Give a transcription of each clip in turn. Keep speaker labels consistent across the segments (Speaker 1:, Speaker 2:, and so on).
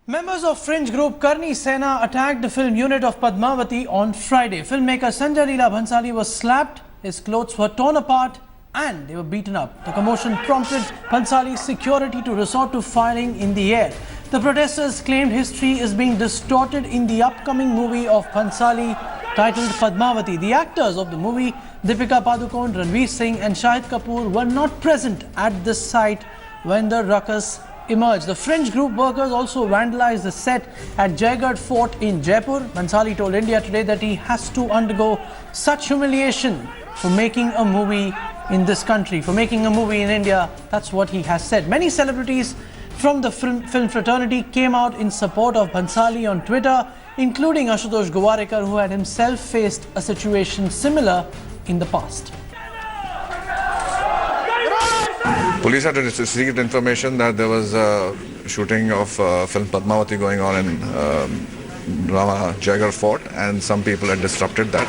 Speaker 1: Members of fringe group Karni Sena attacked the film unit of Padmavati on Friday. Filmmaker Sanjay Leela Bhansali was slapped, his clothes were torn apart and they were beaten up. The commotion prompted Bhansali's security to resort to firing in the air. The protesters claimed history is being distorted in the upcoming movie of Bhansali titled Padmavati. The actors of the movie, Deepika Padukone, Ranveer Singh and Shahid Kapoor, were not present at the site when the ruckus emerged. The fringe group workers also vandalized the set at Jaigarh Fort in Jaipur. Bhansali told India Today that he has to undergo such humiliation for making a movie in this country, for making a movie in India. That's what he has said. Many celebrities from the film fraternity came out in support of Bhansali on Twitter, including Ashutosh Gowarekar, who had himself faced a situation similar in the past.
Speaker 2: Police had received information that there was a shooting of film Padmavati going on in Jaigarh Fort, and some people had disrupted that.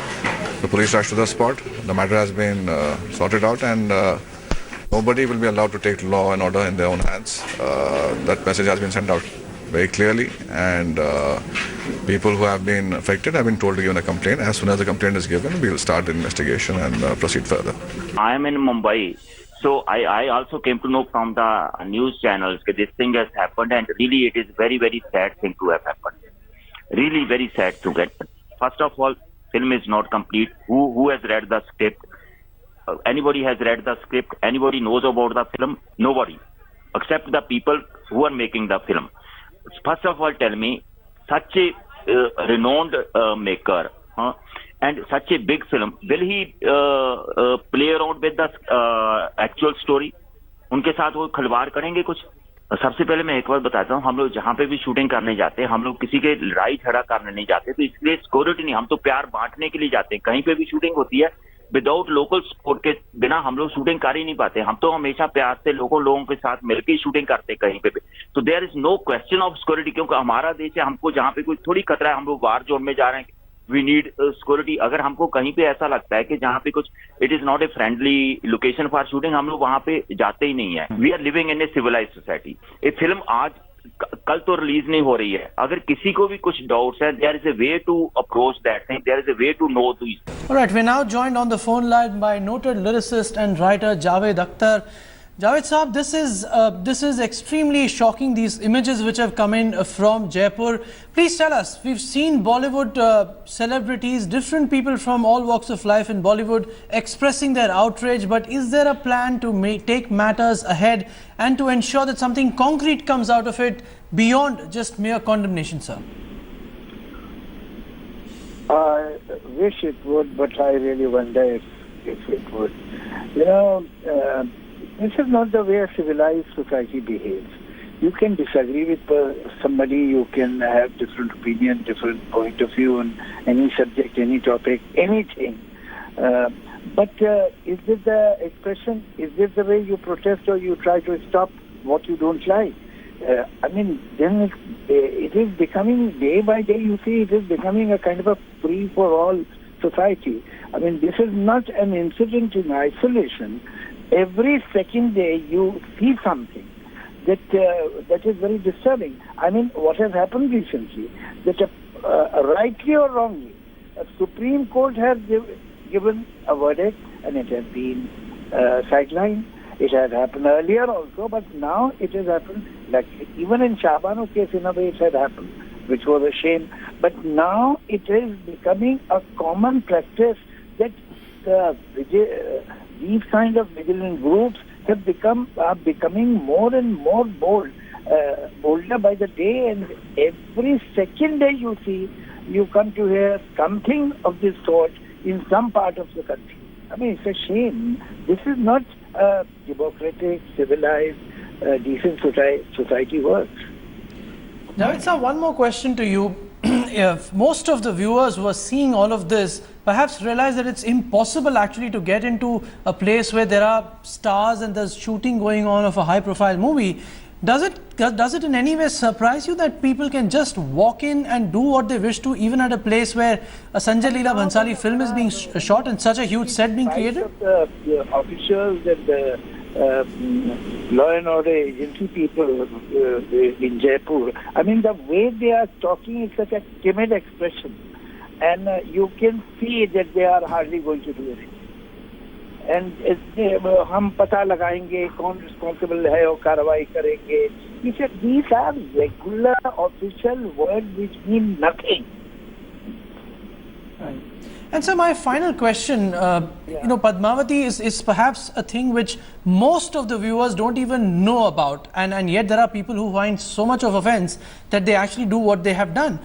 Speaker 2: The police rushed to the spot. The matter has been sorted out, and nobody will be allowed to take law and order in their own hands. That message has been sent out very clearly, and people who have been affected have been told to give a complaint. As soon as the complaint is given, we will start the investigation and proceed further.
Speaker 3: I am in Mumbai. So I also came to know from the news channels that this thing has happened, and really it is very, very sad thing to have happened. Really very sad to get. First of all, film is not complete. Who has read the script? Anybody has read the script? Anybody knows about the film? Nobody, except the people who are making the film. First of all, tell me, such a renowned maker, and such a big film, will he play around with the actual story? उनके साथ वो खिलवाड़ करेंगे कुछ? सबसे पहले मैं एक बार बताता हूँ, हम लोग जहाँ पे भी शूटिंग करने जाते हैं, हम लोग किसी के लड़ाई झगड़ा करने नहीं जाते, तो इसलिए सिक्योरिटी नहीं, हम तो प्यार बांटने के लिए जाते हैं. कहीं पे भी शूटिंग होती है, विदाउट लोकल सपोर्ट के बिना हम लोग शूटिंग कर ही नहीं पाते. हम तो हमेशा प्यार से लोगों के साथ मिलकर ही शूटिंग करते हैं कहीं पे भी. तो there is no question of security, क्योंकि हमारा देश है, हमको जहाँ पे कोई थोड़ी खतरा है, हम लोग वार जोन में जा रहे हैं, वी नीड सिक्योरिटी. अगर हमको कहीं पे ऐसा लगता है कि जहाँ पे कुछ it is not a friendly location for shooting, हम लोग वहाँ पे जाते ही नहीं है. We are living in a civilise society. ये फिल्म आज कल तो रिलीज नहीं हो रही है. अगर किसी को भी कुछ डाउट्स है, there is a way to approach that thing, there is a way to know this.
Speaker 1: Alright, we're now joined on the phone line by noted lyricist and writer Javed Akhtar. Javed Saab, this is extremely shocking, these images which have come in from Jaipur. Please tell us, we've seen Bollywood celebrities, different people from all walks of life in Bollywood expressing their outrage, but is there a plan to take matters ahead and to ensure that something concrete comes out of it beyond just mere condemnation, sir?
Speaker 4: I wish it would, but I really wonder if it would. You know, this is not the way a civilized society behaves. You can disagree with somebody, you can have different opinion, different point of view on any subject, any topic, anything. But is this the expression? Is this the way you protest or you try to stop what you don't like? I mean, then it is becoming, day by day, you see, it is becoming a kind of a free-for-all society. I mean, this is not an incident in isolation. Every second day you see something that is very disturbing. I mean, what has happened recently, that rightly or wrongly, a Supreme Court has given a verdict and it has been sidelined. It had happened earlier also, but now it has happened, like even in Shahbano's case, in a way it had happened, which was a shame. But now it is becoming a common practice that these kind of vigilant groups are becoming more and more bolder by the day, and every second day you come to hear something of this sort in some part of the country. I mean, it's a shame. This is not a democratic, civilized, decent society works.
Speaker 1: Javed sir, one more question to you. If most of the viewers who are seeing all of this perhaps realize that it's impossible actually to get into a place where there are stars and there's shooting going on of a high-profile movie, does it in any way surprise you that people can just walk in and do what they wish to, even at a place where a Sanjay Leela Bhansali film is being shot and such a huge set being created?
Speaker 4: The officials and the law and order agency people in Jaipur. I mean, the way they are talking is such a timid expression, and you can see that they are hardly going to do anything. And हम पता लगाएंगे कौन responsible है और कार्रवाई करेंगे. These are regular official words which mean nothing.
Speaker 1: Right. And so my final question, Padmavati is perhaps a thing which most of the viewers don't even know about, and yet there are people who find so much of offense that they actually do what they have done.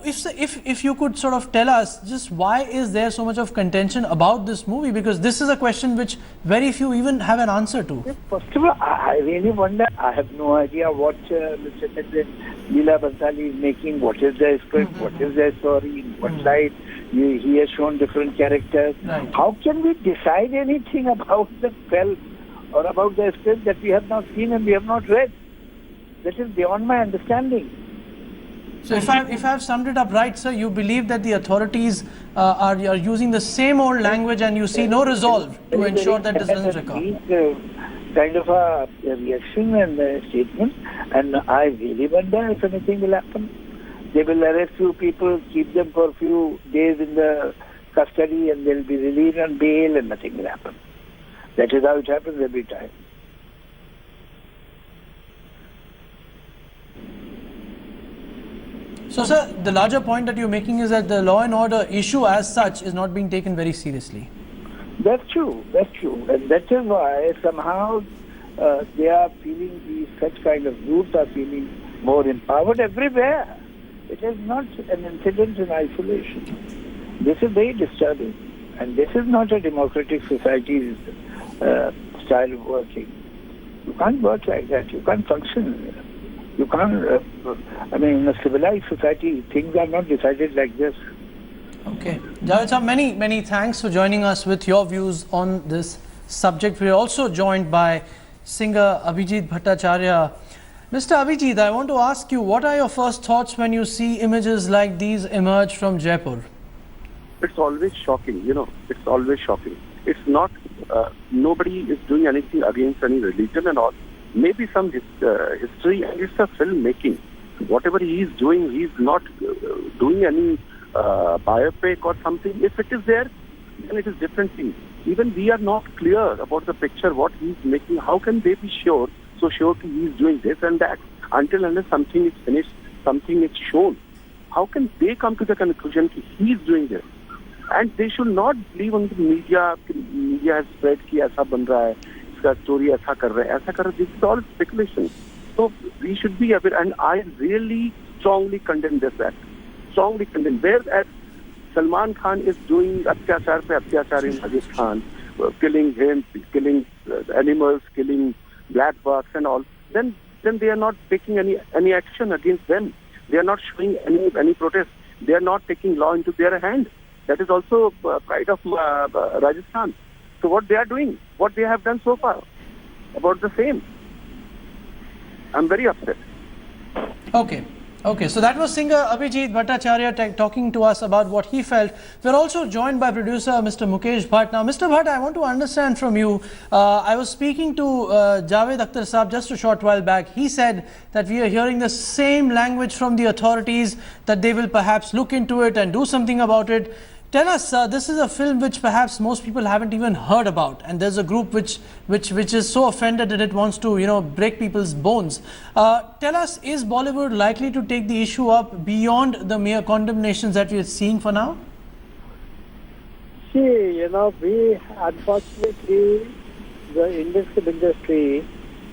Speaker 1: If you could sort of tell us just why is there so much of contention about this movie, because this is a question which very few even have an answer to.
Speaker 4: First of all, I really wonder, I have no idea what Mr. Leela Bhansali is making, what is their script, what is their story, in what light. He has shown different characters.
Speaker 1: Right.
Speaker 4: How can we decide anything about the film or about the script that we have not seen and we have not read? That is beyond my understanding.
Speaker 1: So if I've summed it up right, sir, you believe that the authorities are using the same old language and you see no resolve to ensure that this doesn't recur?
Speaker 4: Kind of a reaction and a statement, and I really wonder if anything will happen. They will arrest few people, keep them for a few days in the custody, and they'll be released on bail and nothing will happen. That is how it happens every time.
Speaker 1: So, sir, the larger point that you're making is that the law and order issue as such is not being taken very seriously.
Speaker 4: That's true. And that is why somehow they are feeling such kind of groups are feeling more empowered everywhere. It is not an incident in isolation. This is very disturbing. And this is not a democratic society's style of working. You can't work like that. You can't function. You can't, in a civilized society, things are not decided like this.
Speaker 1: Okay. Javed sir, many thanks for joining us with your views on this subject. We are also joined by singer Abhijit Bhattacharya. Mr. Abhijit, I want to ask you, what are your first thoughts when you see images like these emerge from Jaipur?
Speaker 5: It's always shocking, it's always shocking. It's not, nobody is doing anything against any religion and all. Maybe some history, and it's a filmmaking. Whatever he is doing, he's not doing any biopic or something. If it is there, then it is different thing. Even we are not clear about the picture, what he's making. How can they be so sure he is doing this and that, until unless something is finished, something is shown? How can they come to the conclusion that he is doing this? And they should not believe on the media. Media has spread कि ऐसा बन रहा है, इसका story ऐसा कर रहा है. This is all speculation. So we should be aware, and I really strongly condemn this act. Strongly condemn. Whereas Salman Khan is doing अत्याचार पे अत्याचार in Rajasthan, killing him, killing animals, killing black bucks and all, then they are not taking any action against them. They are not showing any protest. They are not taking law into their hand. That is also pride of Rajasthan. So what they are doing, what they have done so far, about the same. I'm very upset.
Speaker 1: Okay, so that was singer Abhijit Bhattacharya talking to us about what he felt. We're also joined by producer Mr. Mukesh Bhatt. Now, Mr. Bhatt, I want to understand from you, I was speaking to Javed Akhtar Saab just a short while back. He said that we are hearing the same language from the authorities, that they will perhaps look into it and do something about it. Tell us, this is a film which perhaps most people haven't even heard about, and there's a group which is so offended that it wants to, break people's bones. Tell us, is Bollywood likely to take the issue up beyond the mere condemnations that we are seeing for now?
Speaker 6: See, we unfortunately, the Indian film industry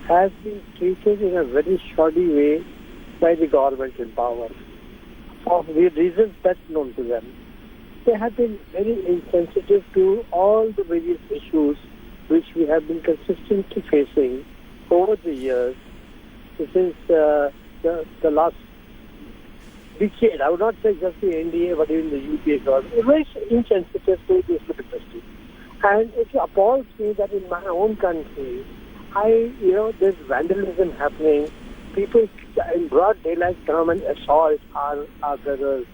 Speaker 6: has been treated in a very shoddy way by the government in power for the reasons best known to them. They have been very insensitive to all the various issues which we have been consistently facing over the years, since the last decade. I would not say just the NDA, but even the UPA government. It's very insensitive to this industry. And it appalls me that in my own country, there's vandalism happening. People in broad daylight come and assault our brothers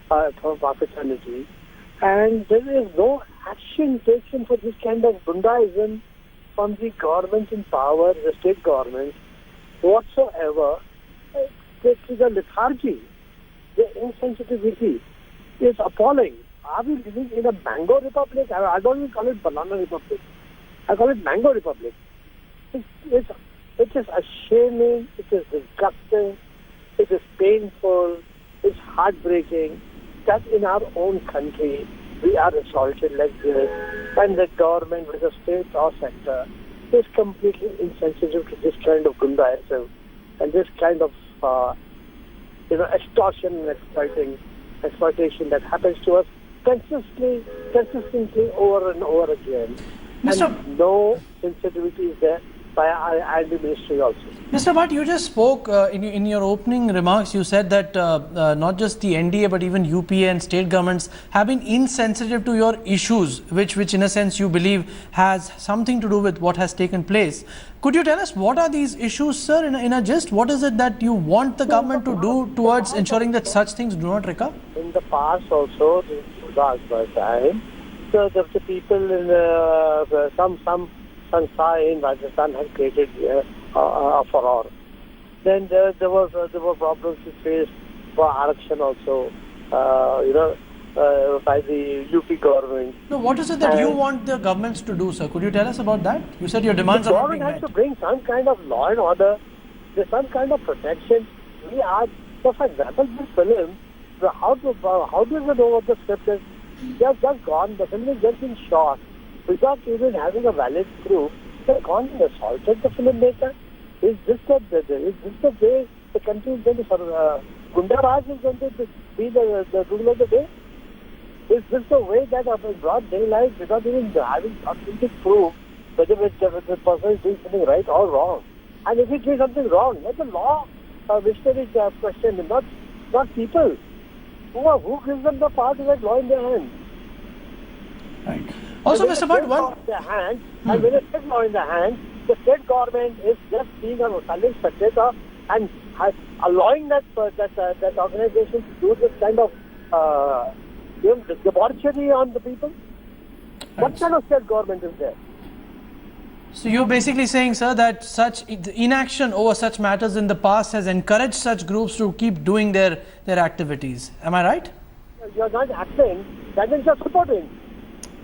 Speaker 6: from Pakistanity. And there is no action taken for this kind of Bundaism from the government in power, the state government, whatsoever, the lethargy, the insensitivity is appalling. Are we living in a mango republic? I don't even call it banana republic. I call it mango republic. It is shaming, it is disgusting, it is painful, it's heartbreaking that in our own country we are assaulted like this, and the government, with the state or sector, is completely insensitive to this kind of gundaism and this kind of extortion and exploitation that happens to us consistently over and over again. And no sensitivity is there by our ministry also.
Speaker 1: Mr. Bhatt, you just spoke in your opening remarks. You said that not just the NDA but even UPA and state governments have been insensitive to your issues, which in a sense you believe has something to do with what has taken place. Could you tell us what are these issues, sir? In a gist, what is it that you want the government to do towards ensuring that such things do not recur?
Speaker 6: In the past also, last time, the people in some Sansa in Rajasthan had created a furor. Then there were problems we faced for Arakshan also, by the UP government.
Speaker 1: No, what is it that you want the governments to do, sir? Could you tell us about that? You said your demands are not being met.
Speaker 6: The government has to bring some kind of law and order. There's some kind of protection. So for example, this film, how do you know what the script is? They have just gone, the film has just been shot without even having a valid proof. They've gone and assaulted the filmmaker. Is this the way the country is going to, Gunda-Raj is going to be the rule of the day? Is this the way that in broad daylight, without even having authentic proof whether the person is doing something right or wrong? And if he's doing something wrong, let the law missionary question, not people. Who gives them the power to get law in their hands?
Speaker 1: Right. Also, Mr. Bhatt,
Speaker 6: and when it is law in the hands, the state government is just being a silent spectator and allowing that organization to do this kind of debauchery on the people. What kind of state government is there?
Speaker 1: So you're basically saying, sir, that such inaction over such matters in the past has encouraged such groups to keep doing their activities. Am I right?
Speaker 6: You're not acting, that means you're supporting.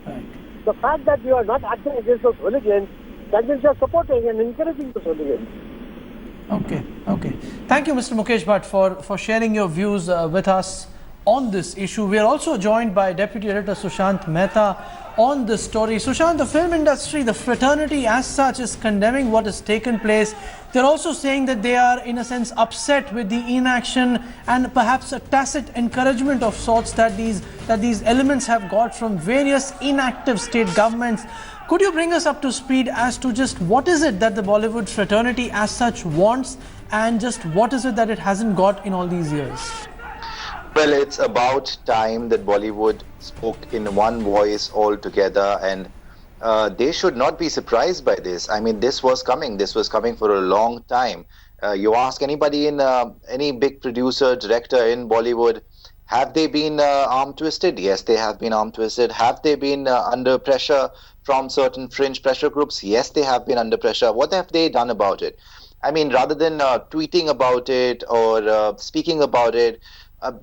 Speaker 1: Right.
Speaker 6: The fact that you are not acting against those hooligans, that means you're supporting and encouraging those hooligans.
Speaker 1: Okay. Thank you, Mr. Mukesh Bhatt, for sharing your views with us on this issue. We are also joined by Deputy Editor Sushant Mehta on this story. Sushant, the film industry, the fraternity as such, is condemning what has taken place. They're also saying that they are, in a sense, upset with the inaction and perhaps a tacit encouragement of sorts that these elements have got from various inactive state governments. Could you bring us up to speed as to just what is it that the Bollywood fraternity as such wants, and just what is it that it hasn't got in all these years?
Speaker 7: Well, it's about time that Bollywood spoke in one voice altogether, and they should not be surprised by this. I mean, this was coming for a long time. You ask anybody in any big producer, director in Bollywood, have they been arm twisted? Yes, they have been arm twisted. Have they been under pressure from certain fringe pressure groups? Yes, they have been under pressure. What have they done about it? I mean, rather than tweeting about it or speaking about it,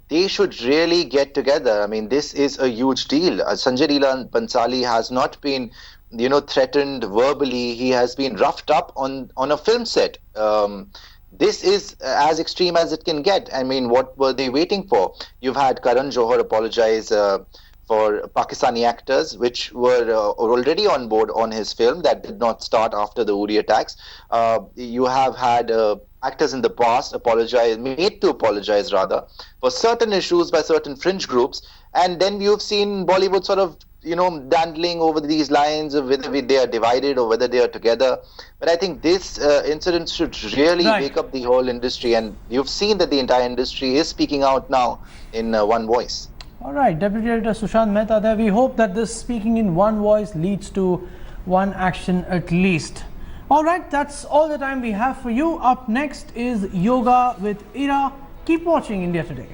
Speaker 7: they should really get together. I mean, this is a huge deal. Sanjay Leela Bhansali has not been, threatened verbally. He has been roughed up on a film set. This is as extreme as it can get. I mean, what were they waiting for? You've had Karan Johar apologize for Pakistani actors, which were already on board on his film. That did not start after the Uri attacks. You have had actors in the past made to apologize for certain issues by certain fringe groups, and then you've seen Bollywood sort of dandling over these lines of whether they are divided or whether they are together. But I think this incident should really wake up the whole industry, and you've seen that the entire industry is speaking out now in one voice.
Speaker 1: All right, Deputy Editor Sushant Mehta there. We hope that this speaking in one voice leads to one action at least. All right, that's all the time we have for you. Up next is Yoga with Ira. Keep watching India Today.